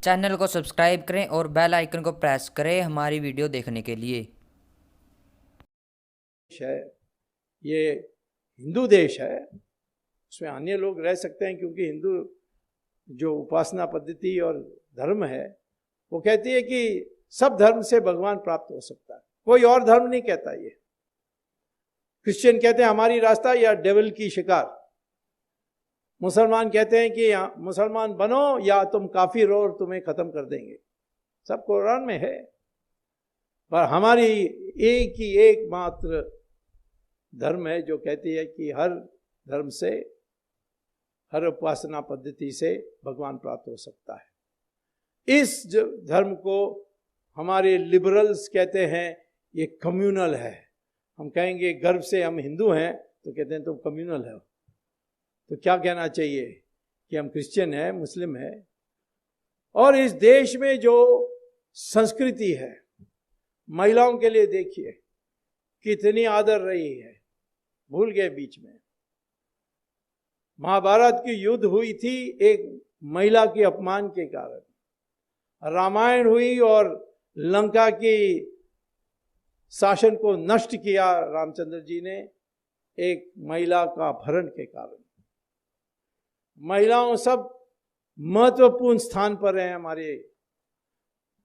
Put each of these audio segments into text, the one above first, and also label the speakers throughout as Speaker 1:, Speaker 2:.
Speaker 1: Channel को subscribe करें और बेल आइकन को प्रेस करें हमारी वीडियो देखने के लिए।
Speaker 2: है ये हिंदू देश है, उसमें अन्य लोग रह सकते हैं, क्योंकि हिंदू जो उपासना पद्धति और धर्म है वो कहती है कि सब धर्म से भगवान प्राप्त हो सकता है, कोई और धर्म नहीं कहता। ये क्रिश्चियन कहते हैं हमारी रास्ता या डेविल की शिकार, मुसलमान कहते हैं कि मुसलमान बनो या तुम काफिर हो और तुम्हें खत्म कर देंगे। सब कुरान में है, पर हमारी एक ही एकमात्र धर्म है जो कहती है कि हर धर्म से, हर उपासना पद्धति से भगवान प्राप्त हो सकता है। इस धर्म को हमारे लिबरल्स कहते हैं ये कम्युनल है। हम कहेंगे गर्व से हम हिंदू हैं तो कहते हैं तुम कम्युनल है। तो क्या कहना चाहिए कि हम क्रिश्चियन हैं, मुस्लिम हैं। और इस देश में जो संस्कृति है, महिलाओं के लिए देखिए कितनी आदर रही है, भूल गए बीच में। महाभारत की युद्ध हुई थी एक महिला के अपमान के कारण, रामायण हुई और लंका की शासन को नष्ट किया रामचंद्र जी ने एक महिला का अपहरण के कारण। महिलाओं सब महत्वपूर्ण स्थान पर हैं हमारे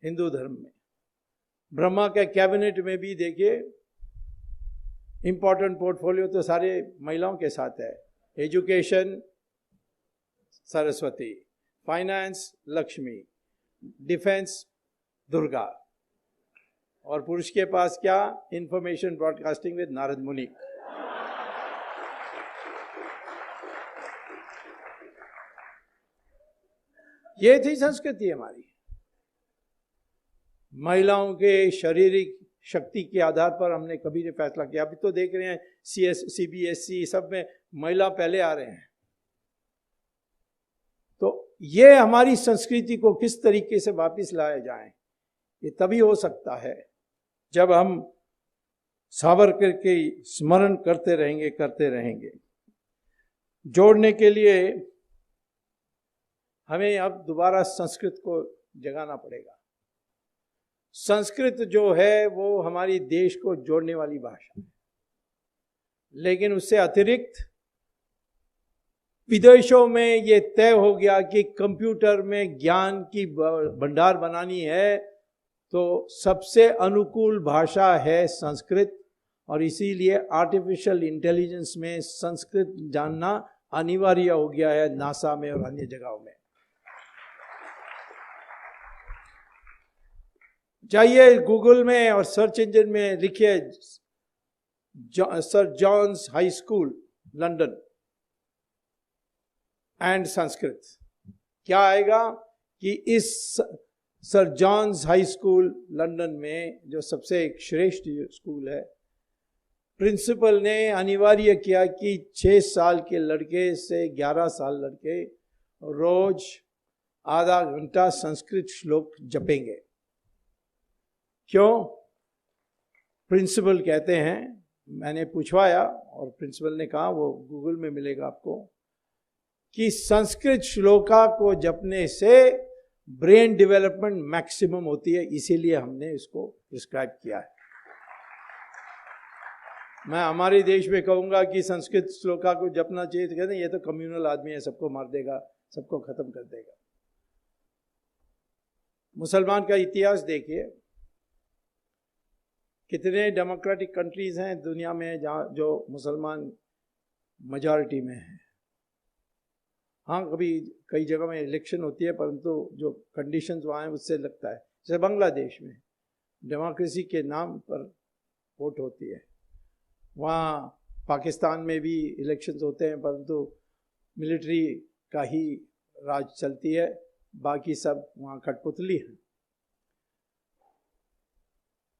Speaker 2: हिंदू धर्म में। ब्रह्मा के कैबिनेट में भी देखिए इंपॉर्टेंट पोर्टफोलियो तो सारे महिलाओं के साथ है। Education Saraswati, finance Lakshmi, defence Durga, और पुरुष के पास क्या, इंफॉर्मेशन ब्रॉडकास्टिंग विद नारद मुनि। ये थी संस्कृति हमारी। महिलाओं के शारीरिक शक्ति के आधार पर हमने कभी नहीं फैसला किया। अभी तो देख रहे हैं CBSE सब में महिला पहले आ रहे हैं। तो ये हमारी संस्कृति को किस तरीके से वापस लाया जाए, ये तभी हो सकता है जब हम सावरकर के स्मरण करते रहेंगे। जोड़ने के लिए हमें अब दोबारा संस्कृत को जगाना पड़ेगा। संस्कृत जो है वो हमारी देश को जोड़ने वाली भाषा है, लेकिन उससे अतिरिक्त विदेशों में ये तय हो गया कि कंप्यूटर में ज्ञान की भंडार बनानी है तो सबसे अनुकूल भाषा है संस्कृत, और इसीलिए आर्टिफिशियल इंटेलिजेंस में संस्कृत जानना अनिवार्य हो गया है नासा में और अन्य जगहों में। जाइए गूगल में और सर्च इंजन में लिखिए Sir John's high school London and Sanskrit, क्या आएगा कि इस Sir John's high school London में, जो सबसे एक श्रेष्ठ स्कूल है, प्रिंसिपल ने अनिवार्य किया कि 6 साल के लड़के से 11 साल लड़के रोज आधा घंटा संस्कृत श्लोक जपेंगे। क्यों? प्रिंसिपल कहते हैं, मैंने पूछवाया और प्रिंसिपल ने कहा, वो गूगल में मिलेगा आपको, कि संस्कृत श्लोका को जपने से ब्रेन डेवलपमेंट मैक्सिमम होती है, इसीलिए हमने इसको प्रिस्क्राइब किया है। मैं हमारे देश में कहूंगा कि संस्कृत श्लोका को जपना चाहिए तो कहते हैं ये तो कम्युनल आदमी है, सबको मार देगा, सबको खत्म कर देगा। मुसलमान का इतिहास देखिए, कितने डेमोक्रेटिक कंट्रीज हैं दुनिया में जहाँ जो मुसलमान मेजॉरिटी में है। हाँ, कभी कई जगह में इलेक्शन होती है, परंतु जो कंडीशंस वहाँ हैं उससे लगता है, जैसे बांग्लादेश में डेमोक्रेसी के नाम पर वोट होती है। वहाँ पाकिस्तान में भी इलेक्शंस होते हैं, परंतु मिलिट्री का ही राज चलती है, बाकी सब वहाँ कठपुतली है।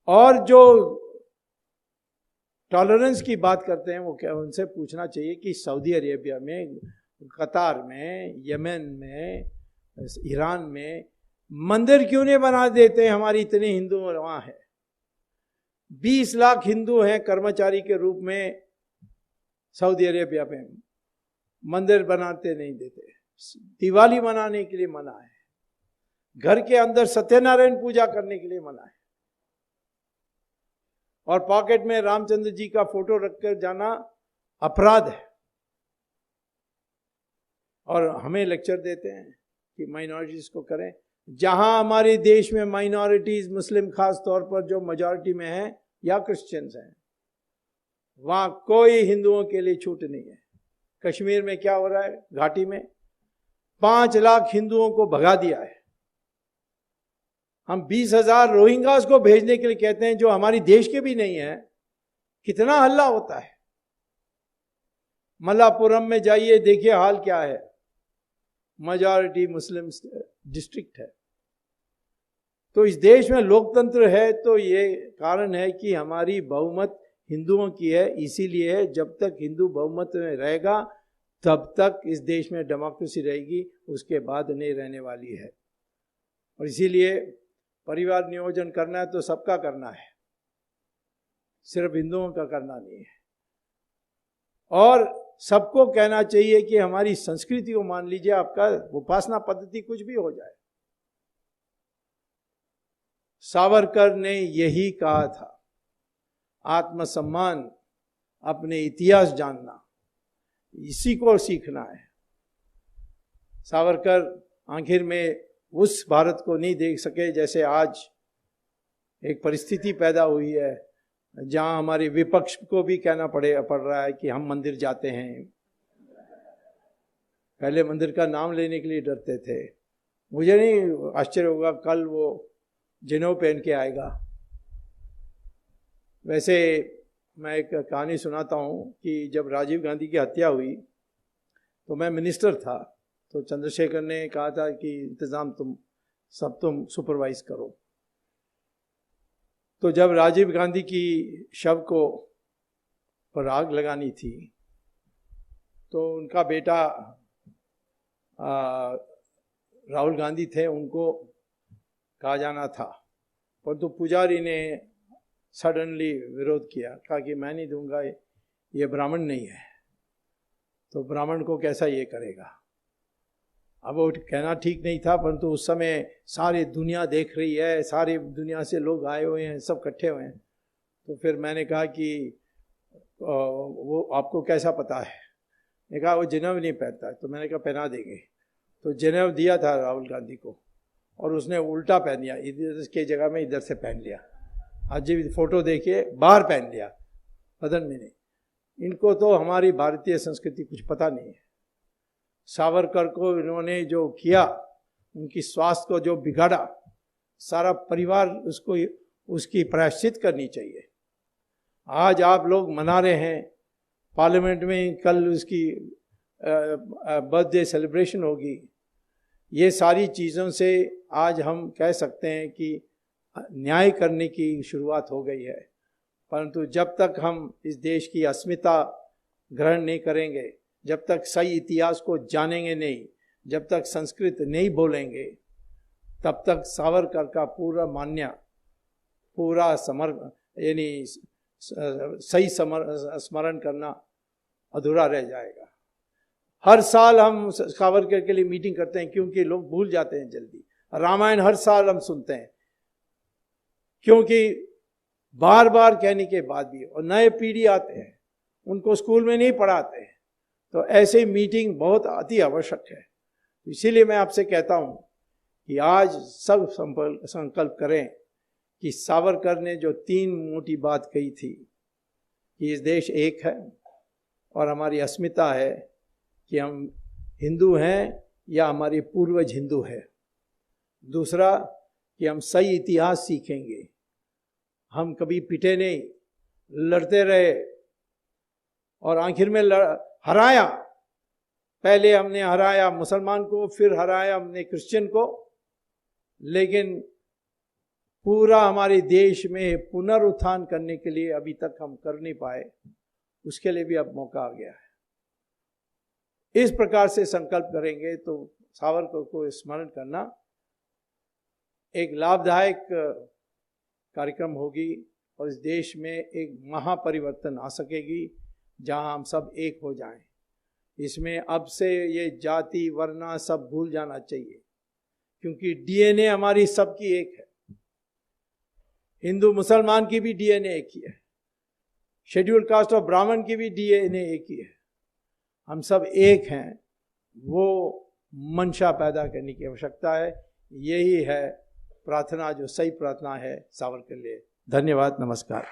Speaker 2: और जो टॉलरेंस की बात करते हैं वो क्या, उनसे पूछना चाहिए कि सऊदी अरेबिया में, कतार में, यमन में, ईरान में मंदिर क्यों नहीं बना देते? हमारी इतने हिंदू वहाँ है, 20 लाख हिंदू हैं कर्मचारी के रूप में सऊदी अरेबिया में, मंदिर बनाते नहीं देते। दिवाली मनाने के लिए मना है, घर के अंदर सत्यनारायण पूजा करने के लिए मना है, और पॉकेट में रामचंद्र जी का फोटो रखकर जाना अपराध है। और हमें लेक्चर देते हैं कि माइनॉरिटीज को करें, जहां हमारे देश में माइनॉरिटीज मुस्लिम खास तौर पर जो मेजॉरिटी में है या क्रिश्चियंस हैं, वहां कोई हिंदुओं के लिए छूट नहीं है। कश्मीर में क्या हो रहा है, घाटी में 5 लाख हिंदुओं को भगा दिया है। हम 20,000 रोहिंग्यास को भेजने के लिए कहते हैं, जो हमारी देश के भी नहीं है। कितना हल्ला होता है। मल्लापुरम में जाइए, देखिए हाल क्या है, मेजॉरिटी मुस्लिम डिस्ट्रिक्ट है। तो इस देश में लोकतंत्र है, तो ये कारण है कि हमारी बहुमत हिंदुओं की है। इसीलिए जब तक हिंदू बहुमत में रहेगा तब तक इस देश में डेमोक्रेसी रहेगी, उसके बाद नहीं रहने वाली है। और इसीलिए परिवार नियोजन करना है तो सबका करना है, सिर्फ हिंदुओं का करना नहीं है। और सबको कहना चाहिए कि हमारी संस्कृति को मान लीजिए, आपका उपासना पद्धति कुछ भी हो जाए। सावरकर ने यही कहा था, आत्मसम्मान, अपने इतिहास जानना, इसी को सीखना है। सावरकर आखिर में उस भारत को नहीं देख सके जैसे आज एक परिस्थिति पैदा हुई है, जहां हमारे विपक्ष को भी कहना पड़ रहा है कि हम मंदिर जाते हैं। पहले मंदिर का नाम लेने के लिए डरते थे। मुझे नहीं आश्चर्य होगा कल वो जिनेऊ पहन के आएगा। वैसे मैं एक कहानी सुनाता हूँ कि जब राजीव गांधी की हत्या हुई तो मैं मिनिस्टर था, तो चंद्रशेखर ने कहा था कि इंतज़ाम तुम सुपरवाइज करो। तो जब राजीव गांधी की शव को पर आग लगानी थी तो उनका बेटा राहुल गांधी थे, उनको कहा जाना था, परंतु पुजारी ने सडनली विरोध किया, कहा कि मैं नहीं दूंगा, ये ब्राह्मण नहीं है, तो ब्राह्मण को कैसा ये करेगा। अब वो कहना ठीक नहीं था, परंतु उस समय सारी दुनिया देख रही है, सारी दुनिया से लोग आए हुए हैं, सब इकट्ठे हुए हैं। तो फिर मैंने कहा कि वो आपको कैसा पता है। ने कहा वो जनेऊ नहीं पहनता है। तो मैंने कहा पहना देंगे। तो जनेऊ दिया था राहुल गांधी को, और उसने उल्टा पहन लिया, इधर के जगह में इधर से पहन लिया। आज भी फोटो देखिए, बाहर पहन लिया, बदन में नहीं। इनको तो हमारी भारतीय संस्कृति कुछ पता नहीं है। सावरकर को इन्होंने जो किया, उनकी स्वास्थ्य को जो बिगाड़ा, सारा परिवार उसको उसकी प्रायश्चित करनी चाहिए। आज आप लोग मना रहे हैं पार्लियामेंट में, कल उसकी बर्थडे सेलिब्रेशन होगी। ये सारी चीज़ों से आज हम कह सकते हैं कि न्याय करने की शुरुआत हो गई है, परंतु जब तक हम इस देश की अस्मिता ग्रहण नहीं करेंगे, जब तक सही इतिहास को जानेंगे नहीं, जब तक संस्कृत नहीं बोलेंगे, तब तक सावरकर का पूरा मान्य, पूरा यानी सही स्मरण करना अधूरा रह जाएगा। हर साल हम सावरकर के लिए मीटिंग करते हैं क्योंकि लोग भूल जाते हैं जल्दी। रामायण हर साल हम सुनते हैं क्योंकि बार बार कहने के बाद भी, और नए पीढ़ी आते हैं, उनको स्कूल में नहीं पढ़ाते हैं, तो ऐसे मीटिंग बहुत अति आवश्यक है। इसीलिए मैं आपसे कहता हूं कि आज सब संकल्प करें कि सावरकर ने जो 3 मोटी बात कही थी कि इस देश एक है और हमारी अस्मिता है कि हम हिंदू हैं या हमारे पूर्वज हिंदू है। दूसरा कि हम सही इतिहास सीखेंगे, हम कभी पिटे नहीं, लड़ते रहे और आखिर में हराया। पहले हमने हराया मुसलमान को, फिर हराया हमने क्रिश्चियन को, लेकिन पूरा हमारे देश में पुनरुत्थान करने के लिए अभी तक हम कर नहीं पाए, उसके लिए भी अब मौका आ गया है। इस प्रकार से संकल्प करेंगे तो सावरकर को स्मरण करना एक लाभदायक कार्यक्रम होगी और इस देश में एक महापरिवर्तन आ सकेगी जहां हम सब एक हो जाएं। इसमें अब से ये जाति वर्ण सब भूल जाना चाहिए। क्योंकि डीएनए हमारी सबकी एक है। हिंदू मुसलमान की भी डीएनए एक ही है, शेड्यूल कास्ट और ब्राह्मण की भी डीएनए एक ही है। हम सब एक हैं, वो मंशा पैदा करने की आवश्यकता है। यही है प्रार्थना, जो सही प्रार्थना है सावरकर के लिए। धन्यवाद, नमस्कार।